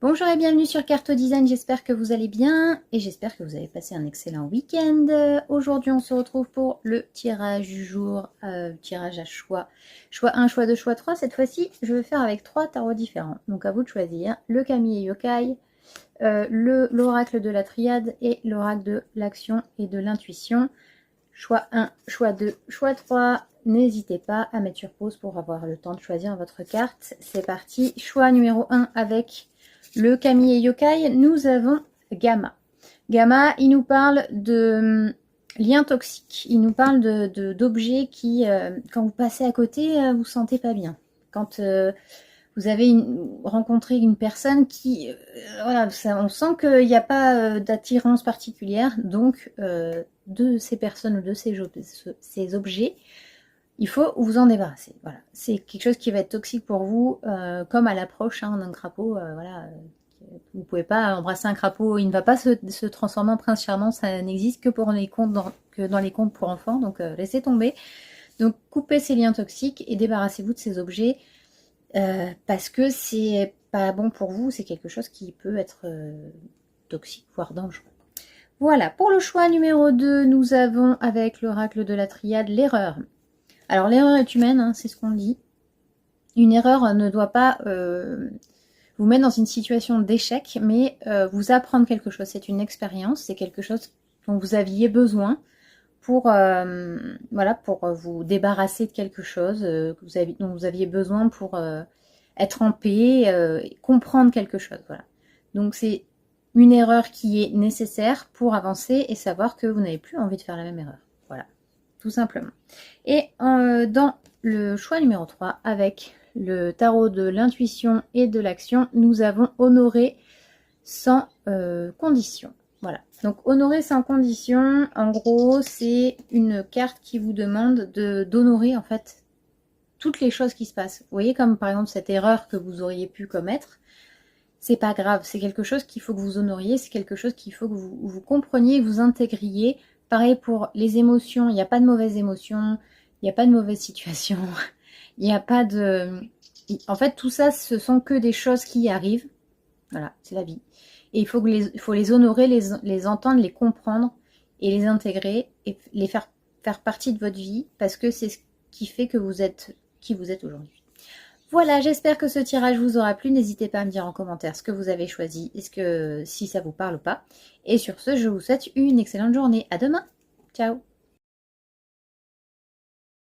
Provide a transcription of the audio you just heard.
Bonjour et bienvenue sur Carto Design, j'espère que vous allez bien et j'espère que vous avez passé un excellent week-end. Aujourd'hui on se retrouve pour le tirage du jour, tirage à choix. Choix 1, choix 2, choix 3. Cette fois-ci je vais faire avec 3 tarots différents. Donc à vous de choisir le Kami et Yokai, l'oracle de la triade et l'oracle de l'action et de l'intuition. Choix 1, choix 2, choix 3. N'hésitez pas à mettre sur pause pour avoir le temps de choisir votre carte. C'est parti, choix numéro 1 avec le Kami et Yokai, nous avons Gamma. Gamma, il nous parle de liens toxiques. Il nous parle d'objets qui, quand vous passez à côté, vous ne sentez pas bien. Quand vous avez rencontré une personne qui, voilà, on sent qu'il n'y a pas d'attirance particulière. Donc, de ces personnes ou de ces objets, il faut vous en débarrasser. Voilà, c'est quelque chose qui va être toxique pour vous, comme à l'approche d'un crapaud. Voilà, vous pouvez pas embrasser un crapaud, il ne va pas se transformer en prince charmant. Ça n'existe que pour les contes, dans les contes pour enfants. Donc laissez tomber. Donc coupez ces liens toxiques et débarrassez-vous de ces objets parce que c'est pas bon pour vous. C'est quelque chose qui peut être toxique, voire dangereux. Voilà, pour le choix numéro 2, nous avons avec l'oracle de la triade l'erreur. Alors l'erreur est humaine, hein, c'est ce qu'on dit. Une erreur ne doit pas vous mettre dans une situation d'échec, mais vous apprendre quelque chose. C'est une expérience, c'est quelque chose dont vous aviez besoin pour, voilà, pour vous débarrasser de quelque chose dont vous aviez besoin pour être en paix, comprendre quelque chose. Voilà. Donc c'est une erreur qui est nécessaire pour avancer et savoir que vous n'avez plus envie de faire la même erreur. Voilà, tout simplement. Et dans le choix numéro 3, avec le tarot de l'intuition et de l'action, nous avons honoré sans condition. Voilà, donc honorer sans condition, en gros, c'est une carte qui vous demande d'honorer en fait toutes les choses qui se passent. Vous voyez, comme par exemple cette erreur que vous auriez pu commettre, c'est pas grave, c'est quelque chose qu'il faut que vous honoriez, c'est quelque chose qu'il faut que vous compreniez, que vous intégriez. Pareil pour les émotions, il n'y a pas de mauvaises émotions, il n'y a pas de mauvaise situation, il n'y a pas de... En fait, tout ça, ce sont que des choses qui arrivent. Voilà, c'est la vie. Et il faut les honorer, les entendre, les comprendre et les intégrer et les faire partie de votre vie parce que c'est ce qui fait que vous êtes qui vous êtes aujourd'hui. Voilà, j'espère que ce tirage vous aura plu. N'hésitez pas à me dire en commentaire ce que vous avez choisi, si ça vous parle ou pas. Et sur ce, je vous souhaite une excellente journée. À demain. Ciao.